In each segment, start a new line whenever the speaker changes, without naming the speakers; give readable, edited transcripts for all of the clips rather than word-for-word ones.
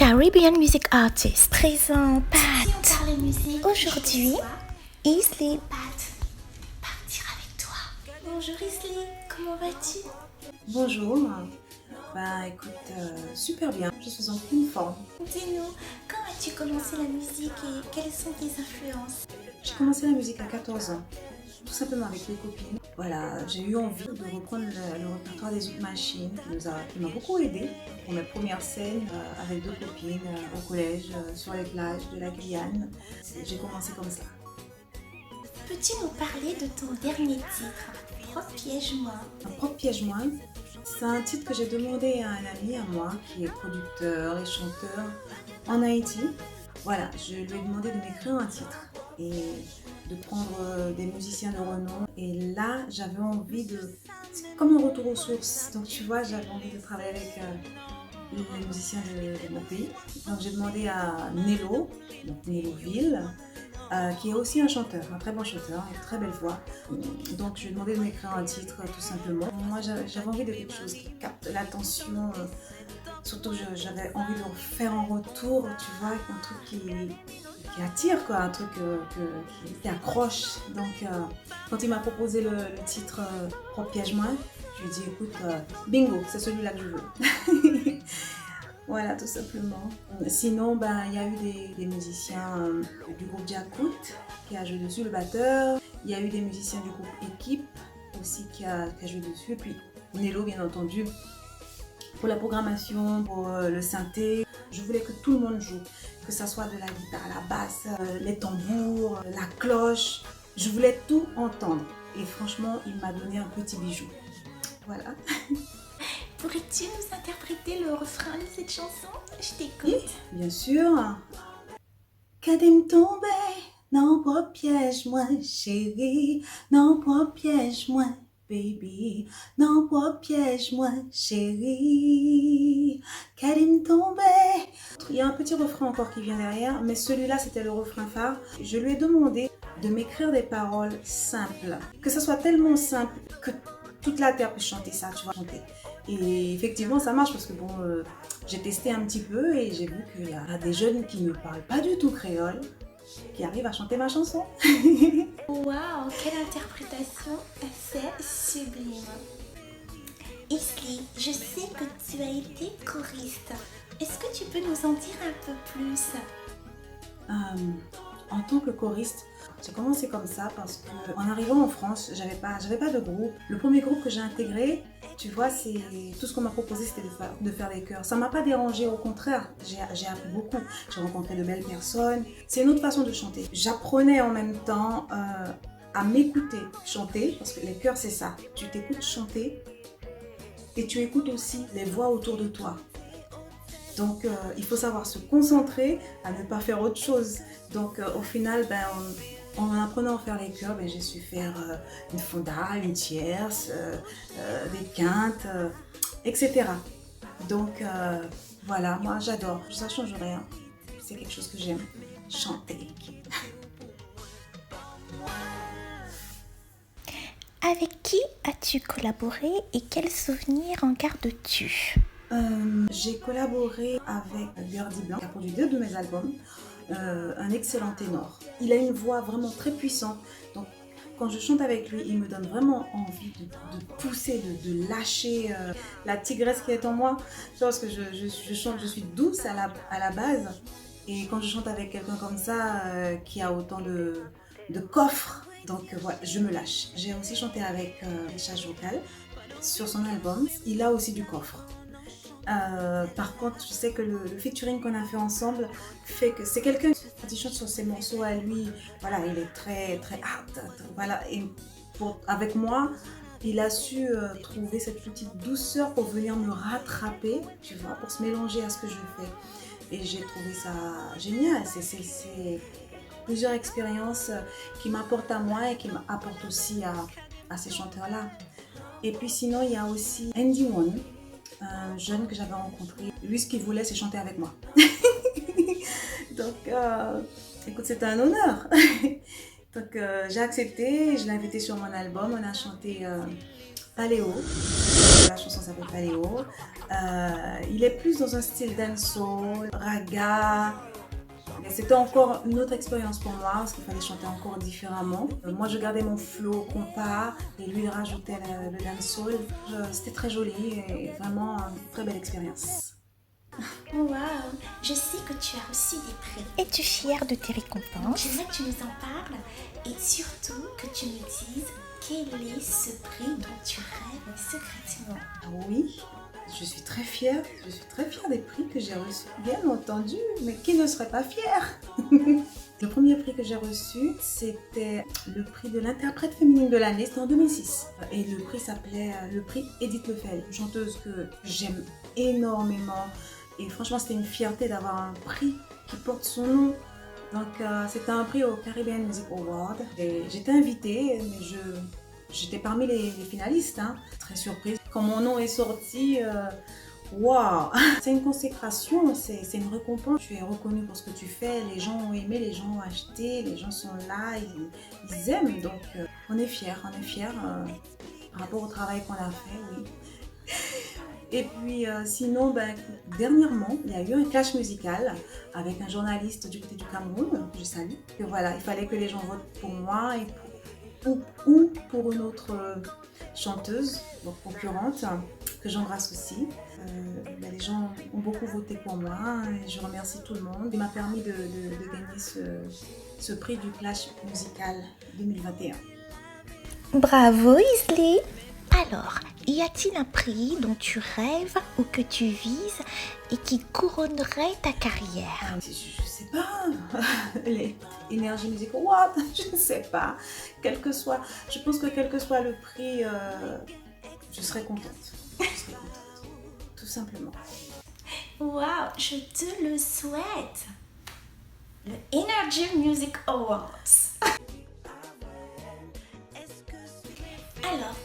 Caribbean Music Artist présente
Si on parlait musique,
aujourd'hui Isley.
partir avec toi. Bonjour Isley, comment vas-tu?
Bonjour, écoute, super bien, je suis en pleine forme.
Dis-nous, quand as-tu commencé la musique et quelles sont tes influences?
J'ai commencé la musique à 14 ans, tout simplement avec mes copines. Voilà, j'ai eu envie de reprendre le répertoire des Zouk Machines qui m'a beaucoup aidée pour mes premières scènes avec deux copines au collège, sur les plages de la Guyane. J'ai commencé comme ça.
Peux-tu nous parler de ton dernier titre, Propre Piège-moi?
Un propre piège-moi, c'est un titre que j'ai demandé à un ami à moi qui est producteur et chanteur en Haïti. Voilà, je lui ai demandé de m'écrire un titre et de prendre des musiciens de renom. Et là, j'avais envie de... C'est comme un retour aux sources. Donc tu vois, j'avais envie de travailler avec les musiciens de mon pays. Donc j'ai demandé à Nello, donc Nello Ville, qui est aussi un chanteur, un très bon chanteur, une très belle voix. Donc je lui ai demandé de m'écrire un titre tout simplement. Moi j'avais envie de quelque chose qui capte l'attention, surtout j'avais envie de faire en retour, tu vois, un truc qui attire, quoi, un truc qui accroche. Donc quand il m'a proposé le titre Propre Piège-moi, je lui ai dit écoute, bingo, c'est celui-là que je veux. Voilà, tout simplement. Sinon, il y a eu des musiciens du groupe Jakut qui a joué dessus, le batteur. Il y a eu des musiciens du groupe Équipe aussi qui a joué dessus. Et puis Nello, bien entendu, pour la programmation, pour le synthé. Je voulais que tout le monde joue, que ça soit de la guitare à la basse, les tambours, la cloche. Je voulais tout entendre. Et franchement, il m'a donné un petit bijou. Voilà.
Pourrais-tu nous interpréter le refrain de cette chanson? Je
Oui,
t'écoute.
bien sûr. Qu'aime tomber, non pas piège-moi chérie, non pas piège-moi baby, non pas piège-moi chérie, qu'aime tomber. Il y a un petit refrain encore qui vient derrière, mais celui-là c'était le refrain phare. Je lui ai demandé de m'écrire des paroles simples, que ce soit tellement simple que toute la terre peut chanter ça, tu vois, chanter. Et effectivement, ça marche parce que bon, j'ai testé un petit peu et j'ai vu qu'il y a des jeunes qui ne parlent pas du tout créole qui arrivent à chanter ma chanson.
Waouh, quelle interprétation assez sublime. Isley, je sais que tu as été choriste. Est-ce que tu peux nous en dire un peu plus?
En tant que choriste, j'ai commencé comme ça parce qu'en arrivant en France, j'avais pas de groupe. Le premier groupe que j'ai intégré, tu vois, c'est tout ce qu'on m'a proposé, c'était de faire des chœurs. Ça m'a pas dérangé, au contraire, j'ai appris beaucoup. J'ai rencontré de belles personnes. C'est une autre façon de chanter. J'apprenais en même temps à m'écouter chanter, parce que les chœurs c'est ça. Tu t'écoutes chanter et tu écoutes aussi les voix autour de toi. Donc, il faut savoir se concentrer à ne pas faire autre chose. Donc, au final, en apprenant à faire les chœurs, j'ai su faire une fonda, une tierce, des quintes, etc. Donc, voilà, moi j'adore. Ça ne change rien. C'est quelque chose que j'aime, chanter.
Avec qui as-tu collaboré et quels souvenirs en gardes-tu?
J'ai collaboré avec Birdie Blanc, qui a produit 2 de mes albums, un excellent ténor. Il a une voix vraiment très puissante, donc quand je chante avec lui, il me donne vraiment envie de pousser, de lâcher la tigresse qui est en moi. Parce que je chante, je suis douce à la base, et quand je chante avec quelqu'un comme ça, qui a autant de coffre, donc voilà, je me lâche. J'ai aussi chanté avec Richard Vocal sur son album, il a aussi du coffre. Par contre, je sais que le featuring qu'on a fait ensemble fait que c'est quelqu'un qui chante sur ses morceaux à lui. Voilà, il est très très hard. Voilà, et avec moi, il a su trouver cette petite douceur pour venir me rattraper, tu vois, pour se mélanger à ce que je fais. Et j'ai trouvé ça génial. C'est plusieurs expériences qui m'apportent à moi et qui m'apportent aussi à ces chanteurs-là. Et puis sinon, il y a aussi Andy One, un jeune que j'avais rencontré. Lui, ce qu'il voulait, c'est chanter avec moi. Donc, écoute, c'était un honneur. Donc, j'ai accepté, je l'ai invité sur mon album. On a chanté Paléo. La chanson s'appelle Paléo. Il est plus dans un style dancehall, raga. Mais c'était encore une autre expérience pour moi parce qu'il fallait chanter encore différemment. Moi, je gardais mon flow compas et lui, il rajoutait le dancehall. C'était très joli et vraiment une très belle expérience.
Waouh, je sais que tu as reçu des prix.
Es-tu fière de tes récompenses?
J'aimerais que tu nous en parles et surtout que tu me dises quel est ce prix dont tu rêves secrètement.
Oui, je suis très fière des prix que j'ai reçus, bien entendu, mais qui ne serait pas fier? Le premier prix que j'ai reçu, c'était le prix de l'interprète féminine de l'année, c'était en 2006. Et le prix s'appelait le prix Edith Lefel, une chanteuse que j'aime énormément. Et franchement, c'était une fierté d'avoir un prix qui porte son nom. Donc, c'était un prix au Caribbean Music Award. Et j'étais invitée, mais j'étais parmi les finalistes. Hein. Très surprise. Quand mon nom est sorti, waouh! C'est une consécration, c'est une récompense. Tu es reconnu pour ce que tu fais. Les gens ont aimé, les gens ont acheté, les gens sont là, ils aiment. Donc, on est fiers, par rapport au travail qu'on a fait, oui. Et puis sinon, dernièrement, il y a eu un clash musical avec un journaliste du côté du Cameroun, que je salue. Et voilà, il fallait que les gens votent pour moi ou pour une autre chanteuse, donc concurrente, que j'embrasse aussi. Les gens ont beaucoup voté pour moi et je remercie tout le monde. Il m'a permis de gagner ce prix du clash musical 2021.
Bravo Isley! Alors, y a-t-il un prix dont tu rêves ou que tu vises et qui couronnerait ta carrière?
Je sais pas, les Energy Music Awards, je ne sais pas. Je pense que quel que soit le prix, je serai contente. Tout simplement.
Waouh, je te le souhaite. Le Energy Music Awards. Alors,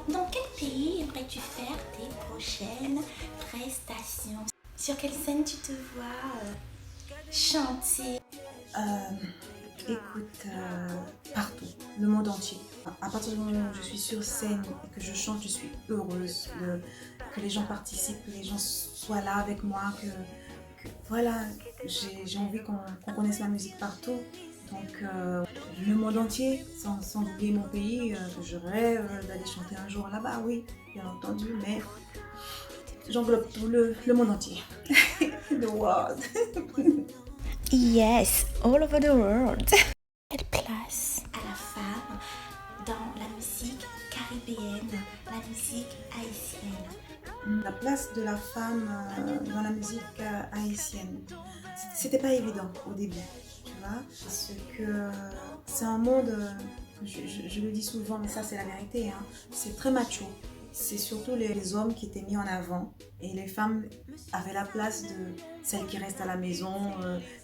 dans quel pays aimerais-tu faire tes prochaines prestations? Sur quelle scène tu te vois chanter?
Écoute, partout, le monde entier. À partir du moment où je suis sur scène et que je chante, je suis heureuse que les gens participent, que les gens soient là avec moi, voilà, j'ai envie qu'on connaisse ma musique partout. Donc, le monde entier, sans oublier mon pays, je rêve d'aller chanter un jour là-bas, oui, bien entendu, mais j'englobe tout le monde entier. The world.
Yes, all over the world. Quelle place
À la femme dans la musique caribéenne, la musique haïtienne?
La place de la femme dans la musique haïtienne, c'était pas évident au début, tu vois, parce que c'est un monde, je le dis souvent, mais ça c'est la vérité, hein, c'est très macho. C'est surtout les hommes qui étaient mis en avant et les femmes avaient la place de celles qui restent à la maison,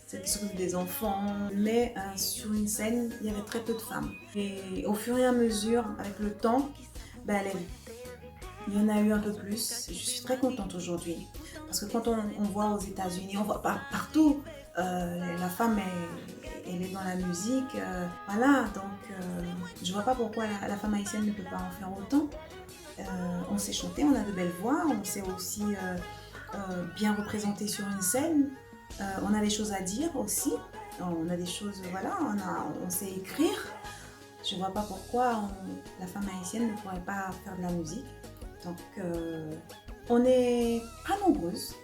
celles qui s'occupent des enfants. Mais sur une scène, il y avait très peu de femmes. Et au fur et à mesure, avec le temps, il y en a eu un peu plus. Je suis très contente aujourd'hui. Parce que quand on voit aux États-Unis, on voit partout, la femme elle est dans la musique. Voilà, donc je vois pas pourquoi la femme haïtienne ne peut pas en faire autant. On sait chanter, on a de belles voix, on sait aussi bien représenter sur une scène. On a des choses à dire aussi. On a des choses, voilà, on sait écrire. Je vois pas pourquoi la femme haïtienne ne pourrait pas faire de la musique. Donc, on n'est pas nombreuses,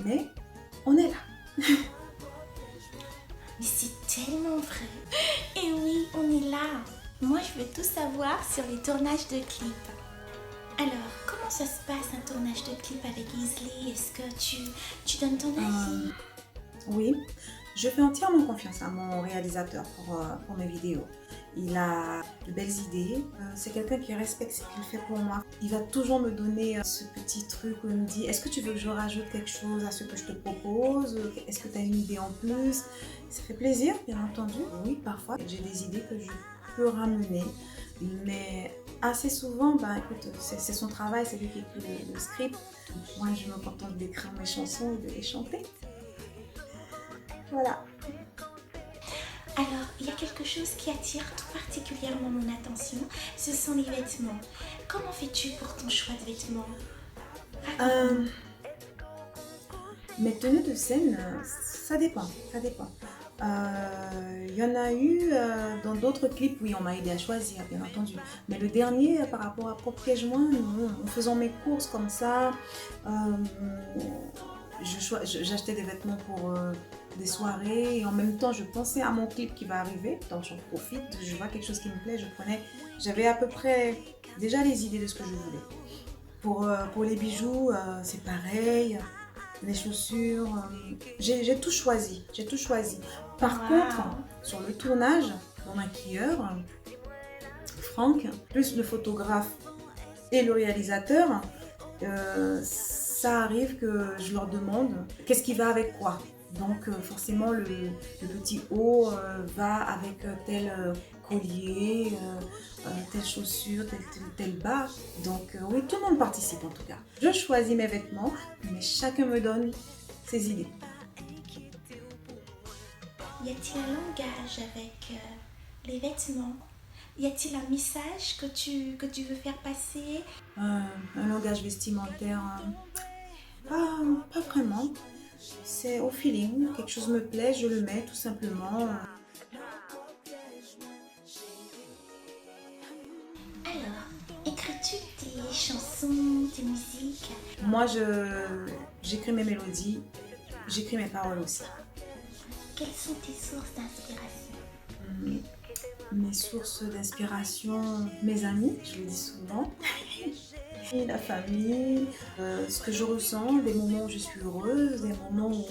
mais on est là.
Mais c'est tellement vrai. Et oui, on est là. Moi, je veux tout savoir sur les tournages de clips. Alors, comment ça se passe un tournage de clip avec Isley? Est-ce que tu donnes ton avis?
Oui, je fais entièrement confiance à mon réalisateur pour mes vidéos. Il a de belles idées, c'est quelqu'un qui respecte ce qu'il fait pour moi. Il va toujours me donner ce petit truc où il me dit: est-ce que tu veux que je rajoute quelque chose à ce que je te propose? Est-ce que tu as une idée en plus? Ça fait plaisir, bien entendu. Oui, parfois j'ai des idées que je peux ramener, mais assez souvent, écoute, c'est son travail, c'est lui qui écrit le script. Moi, je me contente d'écrire mes chansons et de les chanter. Voilà.
Alors, il y a quelque chose qui attire tout particulièrement mon attention, ce sont les vêtements. Comment fais-tu pour ton choix de vêtements?
Euh, Mes tenues de scène, ça dépend, ça dépend. Il y en a eu dans d'autres clips, oui, on m'a aidé à choisir, bien entendu. Mais le dernier, par rapport à Propre Piège Moi, non, en faisant mes courses comme ça, euh, j'achetais des vêtements pour des soirées et en même temps, je pensais à mon clip qui va arriver, donc j'en profite, je vois quelque chose qui me plaît, je prenais. J'avais à peu près déjà les idées de ce que je voulais. Pour les bijoux, c'est pareil. Les chaussures, j'ai tout choisi, j'ai tout choisi. Par
Wow.
contre, sur le tournage, mon maquilleur, Franck, plus le photographe et le réalisateur, ça arrive que je leur demande qu'est-ce qui va avec quoi. Donc forcément le petit haut va avec tel collier, telle chaussure, tel bas. Donc oui, tout le monde participe en tout cas. Je choisis mes vêtements, mais chacun me donne ses idées.
Y a-t-il un langage avec les vêtements? Y a-t-il un message que tu veux faire passer?
Un langage vestimentaire, pas vraiment. C'est au feeling, quelque chose me plaît, je le mets tout simplement.
Alors, écris-tu tes chansons, tes musiques?
Moi, j'écris mes mélodies, j'écris mes paroles aussi.
Quelles sont tes sources d'inspiration?
Mes sources d'inspiration, mes amis, je le dis souvent, et la famille, ce que je ressens, des moments où je suis heureuse, des moments où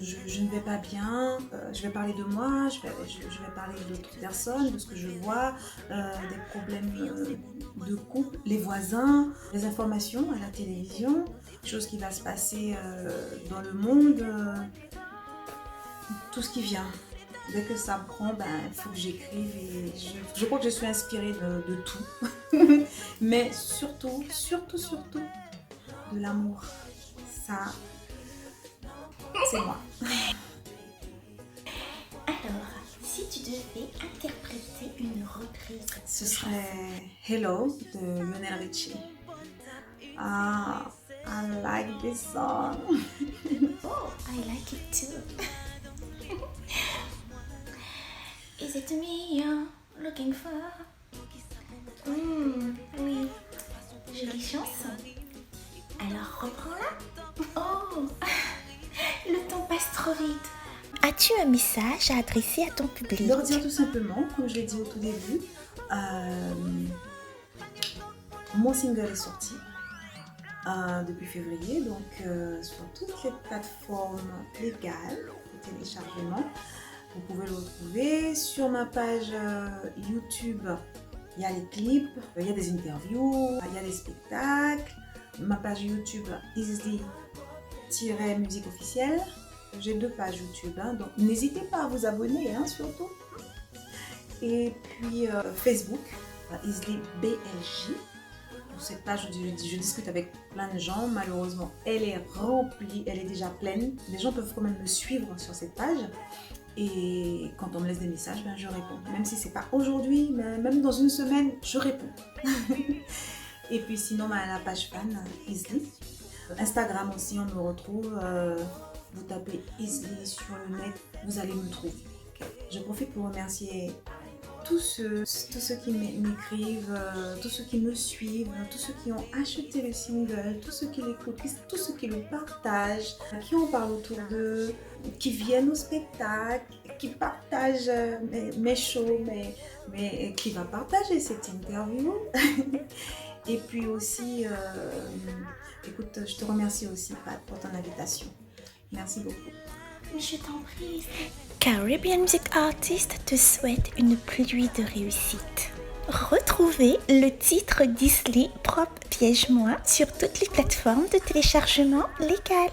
je ne vais pas bien, je vais parler de moi, je vais parler d'autres personnes, de ce que je vois, des problèmes de couple, les voisins, les informations à la télévision, choses qui va se passer dans le monde, tout ce qui vient. Dès que ça prend, il faut que j'écrive et je crois que je suis inspirée de tout. Mais surtout, de l'amour. Ça, c'est moi.
Alors, si tu devais interpréter une reprise,
Ce serait Hello de Lionel Richie. Ah, I like this song.
oh, I like it too. Is it me you're looking for? Oui, jolie chanson. Alors reprends-la. Oh, le temps passe trop vite.
As-tu un message à adresser à ton public?
Leur dire tout simplement, comme je l'ai dit au tout début, mon single est sorti depuis février, donc sur toutes les plateformes légales de téléchargement. Vous pouvez le retrouver sur ma page YouTube. Il y a les clips, il y a des interviews, il y a des spectacles. Ma page YouTube Isli-musique officielle. J'ai 2 pages YouTube, donc n'hésitez pas à vous abonner, surtout. Et puis Facebook, Isli BLJ. Pour cette page, je discute avec plein de gens. Malheureusement, elle est remplie, elle est déjà pleine. Les gens peuvent quand même me suivre sur cette page. Et quand on me laisse des messages, je réponds. Même si c'est pas aujourd'hui, mais même dans une semaine, je réponds. Et puis sinon, la page fan, Isli. Instagram aussi, on me retrouve. Vous tapez Isli sur le net, vous allez me trouver. Je profite pour remercier tous ceux qui m'écrivent, tous ceux qui me suivent, tous ceux qui ont acheté le single, tous ceux qui l'écoutent, tous ceux qui le partagent, qui en parlent autour d'eux, qui viennent au spectacle, qui partagent mes shows, mais qui va partager cette interview. Et puis aussi, écoute, je te remercie aussi, Pat, pour ton invitation. Merci beaucoup.
Je t'en prie.
Caribbean Music Artist te souhaite une pluie de réussite. Retrouvez le titre d'Isli Propre Piège Moi sur toutes les plateformes de téléchargement légales.